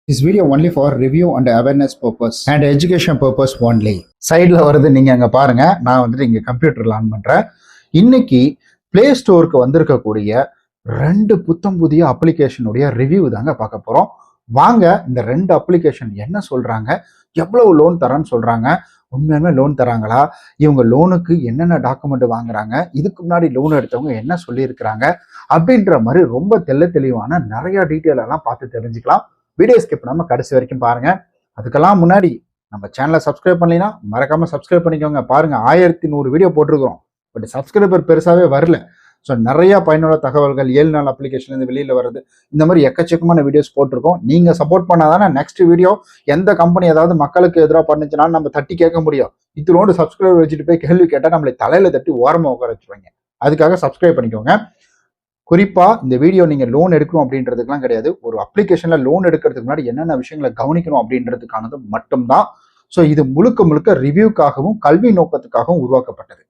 This video only for review and awareness purpose and education purpose only. சைடில் வருது நீங்கள் அங்கே பாருங்கள். நான் வந்துட்டு இங்கே கம்ப்யூட்டரில் ஆன் பண்ணுறேன். இன்னைக்கு பிளே ஸ்டோருக்கு வந்திருக்கக்கூடிய 2 புத்தம் புதிய அப்ளிகேஷனுடைய ரிவ்யூ தாங்க பார்க்க போகிறோம். வாங்க இந்த 2 அப்ளிகேஷன் என்ன சொல்கிறாங்க, எவ்வளவு லோன் தரேன்னு சொல்கிறாங்க, உண்மையுமே லோன் தராங்களா, இவங்க லோனுக்கு என்னென்ன டாக்குமெண்ட் வாங்குறாங்க, இதுக்கு முன்னாடி லோன் எடுத்தவங்க என்ன சொல்லியிருக்கிறாங்க அப்படின்ற மாதிரி ரொம்ப தெளிவான நிறைய டீட்டெயில் எல்லாம் பார்த்து தெரிஞ்சுக்கலாம். வீடியோ ஸ்கிப் பண்ணாமல் கடைசி வரைக்கும் பாருங்க. அதுக்கெல்லாம் முன்னாடி நம்ம சேனலை சப்ஸ்கிரைப் பண்ணலைன்னா மறக்காம சப்ஸ்கிரைப் பண்ணிக்கோங்க. பாருங்க 1100 வீடியோ போட்டிருக்கிறோம், பட் சப்ஸ்கிரைபர் பெருசாவே வரல. ஸோ நிறைய பயனுள்ள தகவல்கள் 7 நாள் அப்ளிகேஷன்லேருந்து வெளியில் வருது, இந்த மாதிரி எக்கச்சக்கமான வீடியோஸ் போட்டிருக்கோம். நீங்கள் சப்போர்ட் பண்ணாதானே நெக்ஸ்ட் வீடியோ எந்த கம்பெனி ஏதாவது மக்களுக்கு எதிராக பண்ணுச்சுன்னா நம்ம தட்டி கேட்க முடியும். இத்தனோடு சப்ஸ்கிரைப் வச்சுட்டு போய் கேள்வி கேட்டால் நம்மளை தலையில தட்டி ஓரமாக உட்கார வச்சுருவாங்க. அதுக்காக சப்ஸ்கிரைப் பண்ணிக்கோங்க. குறிப்பா இந்த வீடியோ நீங்க லோன் எடுக்கணும் அப்படின்றதுக்குலாம் கிடையாது, ஒரு அப்ளிகேஷன்ல லோன் எடுக்கிறதுக்கு முன்னாடி என்னென்ன விஷயங்களை கவனிக்கணும் அப்படின்றதுக்கானது மட்டும்தான். ஸோ இது முழுக்க ரிவ்யூக்காகவும் கல்வி நோக்கத்துக்காகவும் உருவாக்கப்பட்டது.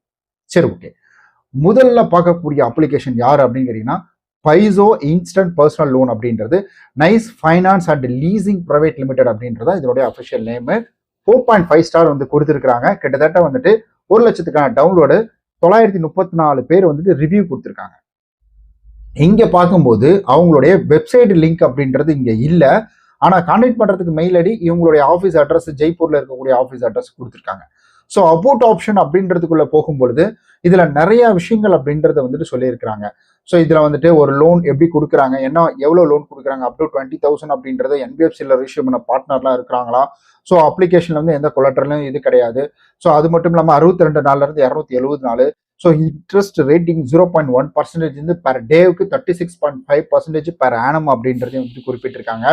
சரி, ஓகே. முதல்ல பார்க்கக்கூடிய அப்ளிகேஷன் யார் அப்படின்னு கேட்டீங்கன்னா பைசோ இன்ஸ்டன்ட் பர்சனல் லோன் அப்படின்றது. Nice finance and leasing private limited அப்படின்றத இதோடைய அஃபிஷியல் நேம். 4.5 ஸ்டார் வந்து கொடுத்துருக்காங்க. கிட்டத்தட்ட வந்துட்டு 1 லட்சத்துக்கான டவுன்லோடு, 934 பேர் வந்துட்டு ரிவ்யூ கொடுத்துருக்காங்க. இங்க பார்க்கும்போது அவங்களுடைய வெப்சைட் லிங்க் அப்படின்றது இங்க இல்லை. ஆனா கான்டாக்ட் பண்றதுக்கு மெயில் ஐடி, இவங்களுடைய ஆஃபீஸ் அட்ரஸ், ஜெய்ப்பூர்ல இருக்கக்கூடிய ஆஃபீஸ் அட்ரஸ் கொடுத்துருக்காங்க. ஸோ அபவுட் ஆப்ஷன் அப்படின்றதுக்குள்ள போகும்பொழுது இதுல நிறைய விஷயங்கள் அப்படின்றத வந்துட்டு சொல்லியிருக்கிறாங்க. ஸோ இதுல வந்துட்டு ஒரு லோன் எப்படி கொடுக்குறாங்க, என்ன எவ்வளவு லோன் கொடுக்குறாங்க, அப் டு 20,000 அப்படின்றத என்பிஎஃப்சியில் ரிஜிஸ்டர் பண்ண பார்ட்னர்லாம் இருக்கிறாங்களா. ஸோ அப்ளிகேஷன்ல வந்து எந்த கொலட்டரலும் இது கிடையாது. ஸோ அது மட்டும் இல்லாமல் 62 நாள்ல இருந்து 270 நாள். ஸோ இன்ட்ரெஸ்ட் ரேட்டிங் 0.1% இருந்து பெர் டேவுக்கு 36.5% பெர் ஆனம் அப்படின்றதையும் வந்து குறிப்பிட்டிருக்காங்க.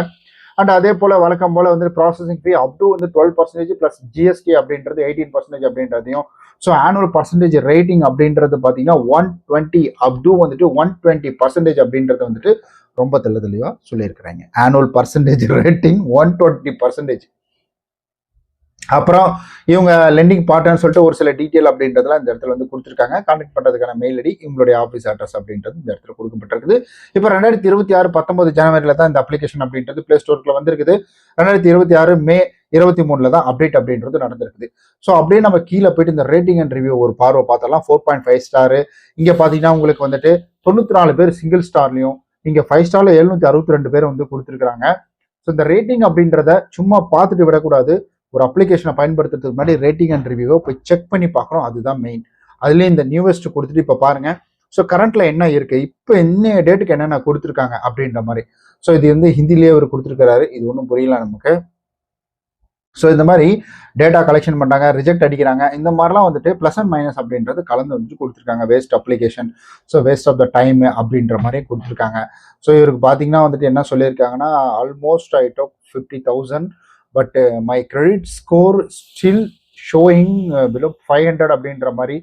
அண்ட் அதே போல வழக்கம் போல வந்து ப்ராசஸிங் ஃபீ அப் டு வந்து 12% பிளஸ் ஜிஎஸ்டி அப்படின்றது 18% அப்படின்றதையும். ஸோ ஆனுவல் பர்சன்டேஜ் ரேட்டிங் அப்படின்றது பார்த்தீங்கன்னா 120 அப் டு வந்துட்டு 120% அப்படின்றத வந்துட்டு ரொம்ப தெளிவா சொல்லியிருக்கிறாங்க. Annual percentage rating 120%. அப்புறம் இவங்க லெண்டிங் பார்ட்னர்னு சொல்லிட்டு ஒரு சில டீட்டெயில் அப்படின்றதுலாம் இந்த இடத்துல வந்து கொடுத்துருக்காங்க. கான்டாக்ட் பண்ணுறதுக்கான மெயில் ஐடி, இவங்களுடைய ஆஃபீஸ் அட்ரஸ் அப்படின்றது இந்த இடத்துல கொடுக்கப்பட்டிருக்குது. இப்போ 2026 19 ஜனவரியில் தான் இந்த அப்ளிகேஷன் அப்படின்றது பிளே ஸ்டோருக்குள்ள வந்திருக்குது. 2026 மே 23 தான் அப்டேட் அப்படின்றது நடந்திருக்குது. ஸோ அப்படியே நம்ம கீழே போயிட்டு இந்த ரேட்டிங் அண்ட் ரிவ்யூ ஒரு பார்வை பார்த்தலாம். 4.5 ஸ்டார். இங்கே பார்த்தீங்கன்னா உங்களுக்கு வந்துட்டு 94 பேர் சிங்கிள் ஸ்டார்லையும், இங்கே 5 ஸ்டார்ல 762 பேர் வந்து கொடுத்துருக்காங்க. ஸோ இந்த ரேட்டிங் அப்படின்றத சும்மா பார்த்துட்டு விடக்கூடாது. ஒரு அப்ளிகேஷனை பயன்படுத்துறதுக்கு முன்னாடி ரேட்டிங் அண்ட் ரிவ்யூவை போய் செக் பண்ணி பார்க்குறோம், அதுதான் மெயின். அதுலேயே இந்த நியூவஸ்ட் கொடுத்துட்டு இப்போ பாருங்க. ஸோ கரண்ட்ல என்ன இருக்கு, இப்போ என்ன டேட்டுக்கு என்னென்ன கொடுத்துருக்காங்க அப்படின்ற மாதிரி. ஸோ இது வந்து ஹிந்திலேயே அவர் கொடுத்துருக்காரு, இது ஒன்றும் புரியல நமக்கு. ஸோ இந்த மாதிரி டேட்டா கலெக்ஷன் பண்ணுறாங்க, ரிஜெக்ட் அடிக்கிறாங்க, இந்த மாதிரிலாம் வந்துட்டு ப்ளஸ் அண்ட் மைனஸ் அப்படின்றது கலந்து வந்துட்டு கொடுத்துருக்காங்க. Waste application, so waste of the time அப்படின்ற மாதிரி கொடுத்துருக்காங்க. ஸோ இவருக்கு பார்த்தீங்கன்னா வந்துட்டு என்ன சொல்லியிருக்காங்கன்னா, almost I took 50,000 but my credit score still showing below 500 அப்படின்ற மாதிரி.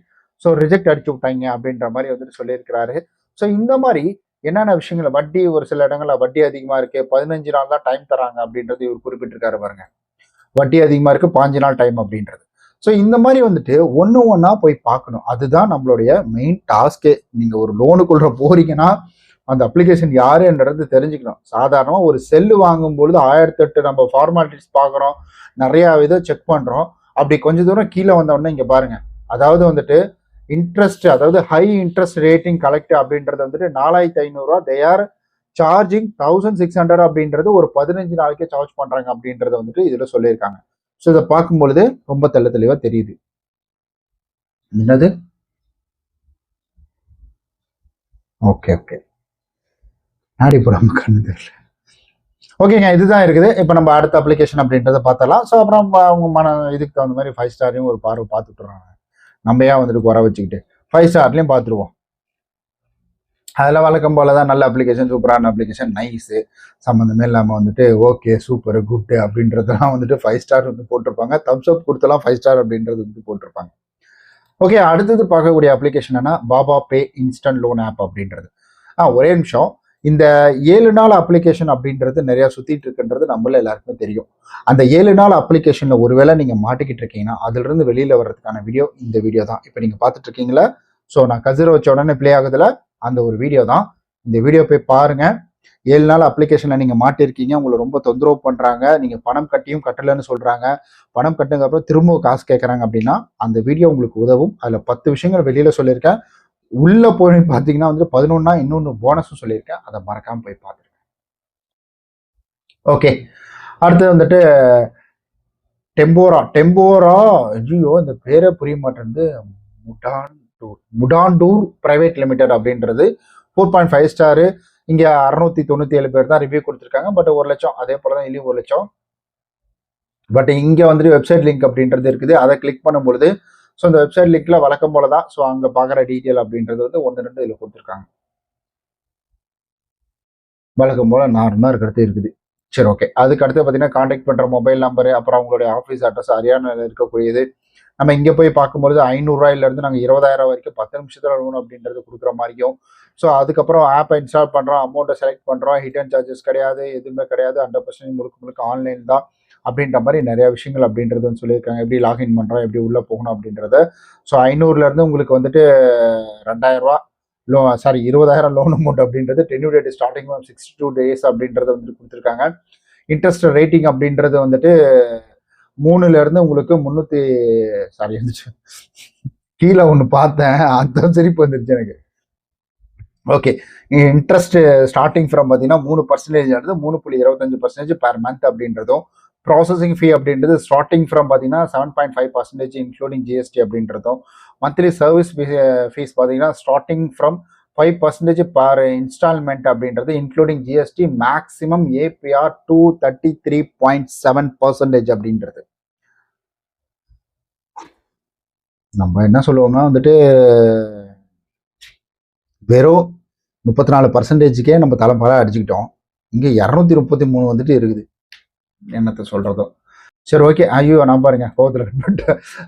ஸோ ரிஜெக்ட் அடிச்சு விட்டாங்க அப்படின்ற மாதிரி வந்துட்டு சொல்லியிருக்கிறாரு. ஸோ இந்த மாதிரி என்னென்ன விஷயங்கள், வட்டி ஒரு சில இடங்கள்ல வட்டி அதிகமா இருக்கு, 15 நாள் தான் டைம் தராங்க அப்படின்றது இவர் குறிப்பிட்டிருக்காரு பாருங்க. வட்டி அதிகமா இருக்கு, 5 நாள் டைம் அப்படின்றது. ஸோ இந்த மாதிரி வந்துட்டு ஒன்னா போய் பார்க்கணும், அதுதான் நம்மளுடைய மெயின் டாஸ்கே. நீங்க ஒரு லோனுக்குள்ள போறீங்கன்னா அந்த அப்ளிகேஷன் யாருன்றது தெரிஞ்சுக்கணும். சாதாரணமாக ஒரு செல்லு வாங்கும்பொழுது 1008 நம்ம ஃபார்மாலிட்டிஸ் பார்க்குறோம், நிறையா இதை செக் பண்ணுறோம். அப்படி கொஞ்சம் தூரம் கீழே வந்தோடனே இங்கே பாருங்க, அதாவது வந்துட்டு இன்ட்ரெஸ்ட், அதாவது ஹை இன்ட்ரெஸ்ட் ரேட்டிங் கலெக்ட் அப்படின்றது வந்துட்டு 4500 தே ஆர் சார்ஜிங் 1600 அப்படின்றது ஒரு 15 நாளைக்கே சார்ஜ் பண்றாங்க அப்படின்றத வந்துட்டு இதுல சொல்லியிருக்காங்க. ஸோ இதை பார்க்கும்பொழுது ரொம்ப தெளிவா தெரியுது. என்னது, ஓகே நாடி போடாம கண்ணு தெரியல. ஓகேங்க, இதுதான் இருக்குது. இப்போ நம்ம அடுத்த அப்ளிகேஷன் அப்படின்றத பார்த்தலாம். ஸோ அப்புறம் அவங்க இதுக்கு தகுந்த மாதிரி 5 ஸ்டாரையும் ஒரு பார்வை பார்த்துட்டுறாங்க. நம்ம ஏன் வந்துட்டு குறை வச்சுக்கிட்டு 5 ஸ்டார்லையும் பார்த்துருவோம். அதில் வழக்கம் போல தான் நல்ல அப்ளிகேஷன், சூப்பரான அப்ளிகேஷன், நைஸு, சம்மந்தமே இல்லாமல் வந்துட்டு ஓகே சூப்பர் குட்டு அப்படின்றதெல்லாம் வந்துட்டு 5 ஸ்டார் வந்து போட்டிருப்பாங்க. தம்ஸ் அப் கொடுத்தலாம் 5 ஸ்டார் அப்படின்றது வந்து போட்டிருப்பாங்க. ஓகே, அடுத்தது பார்க்கக்கூடிய அப்ளிகேஷன் என்ன, பாபா பே இன்ஸ்டன்ட் லோன் ஆப் அப்படின்றது. ஒரே நிமிஷம். இந்த 7 நாள் அப்ளிகேஷன் அப்படின்றது நிறைய சுத்திட்டு இருக்குன்றது நம்மள எல்லாருக்குமே தெரியும். அந்த 7 நாள் அப்ளிகேஷன்ல ஒருவேளை நீங்க மாட்டிக்கிட்டு இருக்கீங்கன்னா அதுல இருந்து வெளியில வர்றதுக்கான வீடியோ இந்த வீடியோ தான். இப்போ நீங்க பார்த்துட்டு இருக்கீங்களா, ஸோ நான் கசிர வச்ச உடனே பிளே ஆகுதுல அந்த ஒரு வீடியோ தான். இந்த வீடியோ போய் பாருங்க. 7 நாள் அப்ளிகேஷனில் நீங்கள் மாட்டிருக்கீங்க, உங்களை ரொம்ப தொந்தரவு பண்ணுறாங்க, நீங்கள் பணம் கட்டியும் கட்டலைன்னு சொல்கிறாங்க, பணம் கட்டுனதுக்கப்புறம் திரும்ப காசு கேட்குறாங்க அப்படின்னா அந்த வீடியோ உங்களுக்கு உதவும். அதில் 10 விஷயங்கள் வெளியில் சொல்லியிருக்கேன். உள்ளே போய் பார்த்தீங்கன்னா வந்துட்டு 11 இன்னொன்று போனஸும் சொல்லியிருக்கேன். அதை மறக்காமல் போய் பார்த்துருக்கேன். ஓகே, அடுத்து வந்துட்டு டெம்போரா ஐயோ இந்த பேரே புரிய மாட்டேங்குது. முடாண்டூர் பிரைவேட் லிமிடெட் அப்படின்றது 4.5 ஸ்டாரு. இங்க 697 பேர் தான் ரிவ்யூ கொடுத்துருக்காங்க. பட் 1 லட்சம், அதே போலதான் இல்லையும் 1 லட்சம். பட் இங்க வந்துட்டு வெப்சைட் லிங்க் அப்படின்றது இருக்குது. அதை கிளிக் பண்ணும்பொழுது ஸோ இந்த வெப்சைட் லிங்க்ல வழக்கம் போலதான். ஸோ அங்க பாக்குற டீட்டெயில் அப்படின்றது வந்து 1-2 இதுல கொடுத்துருக்காங்க. வழக்கம் போல நார்மலா இருக்கிறது இருக்குது. சரி, ஓகே. அதுக்கு அடுத்து பார்த்தீங்கன்னா கான்டாக்ட் பண்ணுற மொபைல் நம்பரு, அப்புறம் அவங்களுடைய ஆஃபீஸ் அட்ரஸ் ஹரியானாவில் இருக்கக்கூடியது. நம்ம இங்கே போய் பார்க்கும்பொழுது 500 நாங்கள் 20,000 வரைக்கும் 10 நிமிஷத்தில் லோன் அப்படின்றது கொடுக்குற மாதிரியும். ஸோ அதுக்கப்புறம் ஆப்பை இன்ஸ்டால் பண்ணுறோம், அமௌண்ட்டை செலக்ட் பண்ணுறோம், ஹிடன் சார்ஜஸ் கிடையாது, எதுவுமே கிடையாது, 100% முழுக்க ஆன்லைன் தான் அப்படின்ற மாதிரி நிறைய விஷயங்கள் அப்படின்றது வந்து சொல்லியிருக்காங்க. எப்படி லாகின் பண்ணுறோம், எப்படி உள்ளே போகணும் அப்படின்றத. ஸோ 500 உங்களுக்கு வந்துட்டு 2,000 20,000 லோன் அமௌண்ட் அப்படின்றது டென்யூ டேட் ஸ்டார்டிங் 62 days அப்படின்றத வந்து கொடுத்துருக்காங்க. இன்ட்ரெஸ்ட் ரேட்டிங் அப்படின்றது வந்துட்டு 3 உங்களுக்கு 300 இருந்துச்சு, கீழே ஒன்று பார்த்தேன், அந்த சிரிப்பு வந்துருச்சு எனக்கு. ஓகே, இன்ட்ரெஸ்ட் ஸ்டார்டிங் ஃப்ரம் பார்த்தீங்கன்னா 3% 3.25% பெர் மந்த் அப்படின்றதும், ப்ராசஸிங் ஃபீ அப்படின்றது ஸ்டார்டிங் ஃப்ரம் பார்த்தீங்கன்னா 7.5% இன்க்ளூடிங் ஜிஎஸ்டி அப்படின்றதும், மந்த்லி சர்வீஸ் ஃபீஸ் பார்த்தீங்கன்னா ஸ்டார்டிங் ஃப்ரம் 5% பர் இன்ஸ்டால்மெண்ட் அப்படின்றது இன்க்ளூடிங் ஜிஎஸ்டி, மேக்ஸிமம் ஏபிஆர் 233.7% அப்படின்றது. நம்ம என்ன சொல்லுவோம்னா வந்துட்டு வெறும் 34%க்கே நம்ம தலைப்பால அடிச்சுக்கிட்டோம். இங்க 233 வந்துட்டு இருக்குது. என்னத்தை சொல்றதோ. சரி, ஓகே. ஐயோ நான் பாருங்க கோவத்துல பட்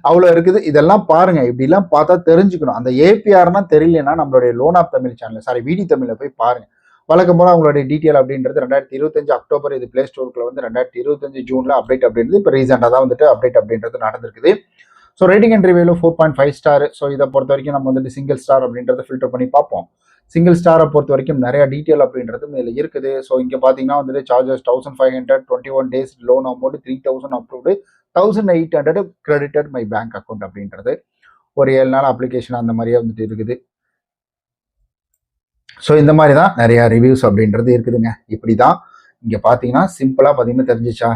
அவ்வளோ இருக்குது. இதெல்லாம் பாருங்க, இப்படிலாம் பார்த்தா தெரிஞ்சுக்கணும். அந்த ஏபிஆர்னா தெரியலன்னா நம்மளுடைய லோன் ஆப் தமிழ் சேனல் விடி தமிழ்ல போய் பாருங்க. வழக்கம் போல அவங்களுடைய டீட்டெயில் அப்படின்றது 2025 அக்டோபர் இது பிளே ஸ்டோருக்குள்ள வந்து 2025 ஜூன்ல அப்டேட் அப்படின்றது இப்போ ரீசெண்டாக தான் வந்துட்டு அப்டேட் அப்படின்றது நடந்திருக்குது. ஸோ ரேட்டிங் அண்ட் ரிவ்யூல 4.5 ஸ்டார். ஸோ இதை பொறுத்த வரைக்கும் நம்ம வந்துட்டு சிங்கிள் ஸ்டார் அப்படின்றத ஃபில்டர் பண்ணி பார்ப்போம். சிங்கிள் ஸ்டாரை பொறுத்த வரைக்கும் நிறைய டீட்டெயில் அப்படின்றது இதில் இருக்குது. ஸோ இங்கே பார்த்தீங்கன்னா வந்துட்டு charges 1,500, 21 days loan amount 3,000 approved, 1,800 credited my bank account அப்படின்றது. ஒரு 7 நாள் அப்ளிகேஷன் அந்த மாதிரியே வந்துட்டு இருக்குது. ஸோ இந்த மாதிரி தான் நிறைய ரிவ்யூஸ் அப்படின்றது இருக்குதுங்க. இப்படி தான் இங்கே பார்த்தீங்கன்னா சிம்பிளாக பார்த்தீங்கன்னா தெரிஞ்சிச்சா.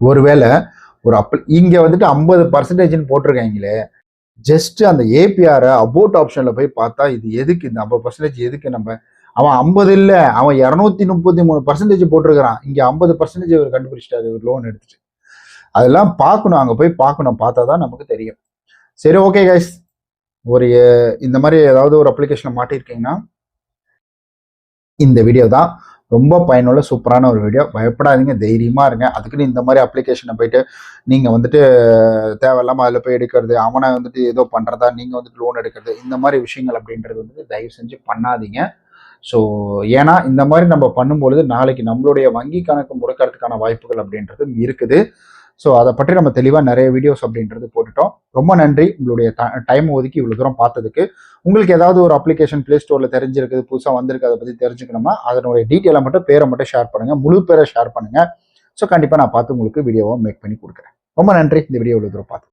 ஒருவேளை ஒரு இங்கே வந்துட்டு 50% போட்டிருக்காங்களே, ஜஸ்ட் அந்த ஏபிஆரை அபோட் ஆப்ஷன்ல போய் பார்த்தா இது எதுக்கு, இந்த 50% எதுக்கு? நம்ம அவன் 50 இல்லை, அவன் 233% போட்டிருக்கிறான். இங்க 50% இவர் கண்டுபிடிச்சிட்டாரு ஒரு லோன் எடுத்துட்டு. அதெல்லாம் பார்க்கணும், அங்க போய் பார்க்கணும், பார்த்தா தான் நமக்கு தெரியும். சரி, ஓகே கைஸ், ஒரு இந்த மாதிரி ஏதாவது ஒரு அப்ளிகேஷனை மாட்டிருக்கீங்கன்னா இந்த வீடியோ தான் ரொம்ப பயனுள்ள சூப்பரான ஒரு வீடியோ. பயப்படாதீங்க, தைரியமா இருங்க. அதுக்குன்னு இந்த மாதிரி அப்ளிகேஷனை போயிட்டு நீங்க வந்துட்டு தேவையில்லாம அதில் போய் எடுக்கிறது, அவனை வந்துட்டு ஏதோ பண்றதா, நீங்க வந்துட்டு லோன் எடுக்கிறது, இந்த மாதிரி விஷயங்கள் அப்படின்றது வந்துட்டு தயவு செஞ்சு பண்ணாதீங்க. ஸோ ஏன்னா இந்த மாதிரி நம்ம பண்ணும்பொழுது நாளைக்கு நம்மளுடைய வங்கி கணக்கு முடக்கிறதுக்கான வாய்ப்புகள் அப்படின்றது இருக்குது. ஸோ அதை பற்றி நம்ம தெளிவாக நிறைய வீடியோஸ் அப்படின்றது போட்டுட்டோம். ரொம்ப நன்றி உங்களுடைய டைம் ஒதுக்கி இவ்வளோ தூரம் பார்த்ததுக்கு. உங்களுக்கு ஏதாவது ஒரு அப்ளிகேஷன் பிளே ஸ்டோரில் தெரிஞ்சிருக்குது, புதுசாக வந்திருக்கு, அதை பற்றி தெரிஞ்சுக்கணுமா, அதனுடைய டீட்டெயிலை மட்டும் பேரை மட்டும் ஷேர் பண்ணுங்கள், முழு பேரை ஷேர் பண்ணுங்கள். ஸோ கண்டிப்பாக நான் பார்த்து உங்களுக்கு வீடியோவை மேக் பண்ணி கொடுக்குறேன். ரொம்ப நன்றி இந்த வீடியோ இவ்வளோ தூரம் பார்த்து.